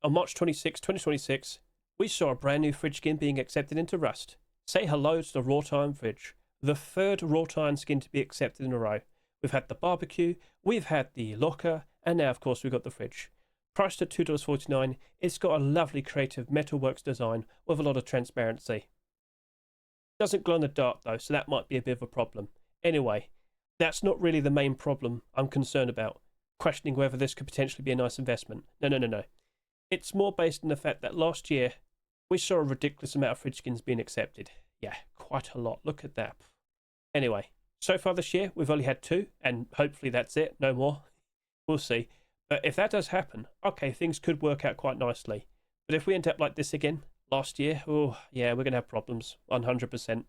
on March 26, 2026, we saw a brand new fridge skin being accepted into Rust. Say hello to the wrought iron fridge, the third wrought iron skin to be accepted in a row. We've had the barbecue, we've had the locker, and now, of course, we've got the fridge. Priced at $2.49, it's got a lovely creative metalworks design with a lot of transparency. Doesn't glow in the dark, though, so that might be a bit of a problem. Anyway, that's not really the main problem I'm concerned about, questioning whether this could potentially be a nice investment. No. It's more based on the fact that last year, we saw a ridiculous amount of fridge skins being accepted. Yeah, quite a lot. Look at that. Anyway, so far this year, we've only had 2, and hopefully that's it, no more. We'll see. But if that does happen, okay, things could work out quite nicely. But if we end up like this again, last year, oh, yeah, we're going to have problems, 100%.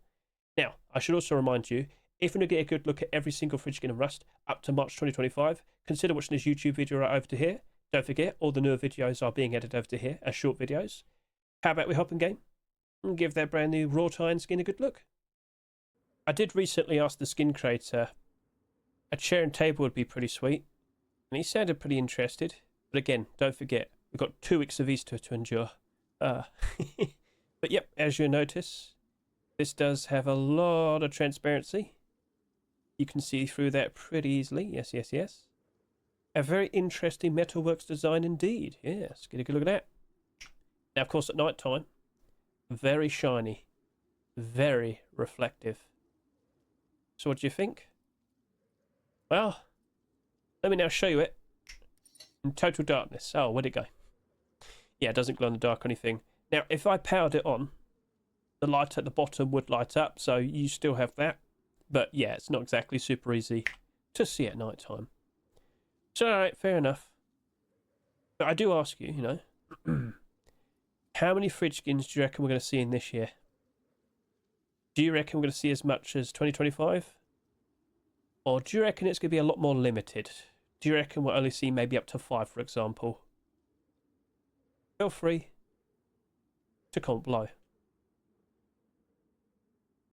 Now, I should also remind you, if you want to get a good look at every single fridge skin in Rust up to March 2025, consider watching this YouTube video right over to here. Don't forget, all the newer videos are being edited over to here as short videos. How about we hop in game and give that brand new wrought iron skin a good look? I did recently ask the skin creator, a chair and table would be pretty sweet, and he sounded pretty interested. But again, don't forget, we've got 2 weeks of Easter to endure. But yep, as you notice, this does have a lot of transparency. You can see through that pretty easily. Yes. A very interesting metalworks design indeed. Yes, get a good look at that. Now, of course, at night time, very shiny, very reflective. So what do you think? Well, let me now show you it in total darkness. Oh, where'd it go? Yeah, it doesn't glow in the dark or anything. Now, if I powered it on, the light at the bottom would light up, so you still have that. But yeah, it's not exactly super easy to see at night time. So, alright, fair enough. But I do ask you, you know, how many fridge skins do you reckon we're going to see in this year? Do you reckon we're going to see as much as 2025? Or do you reckon it's going to be a lot more limited? Do you reckon we'll only see maybe up to 5, for example? Feel free to comment below.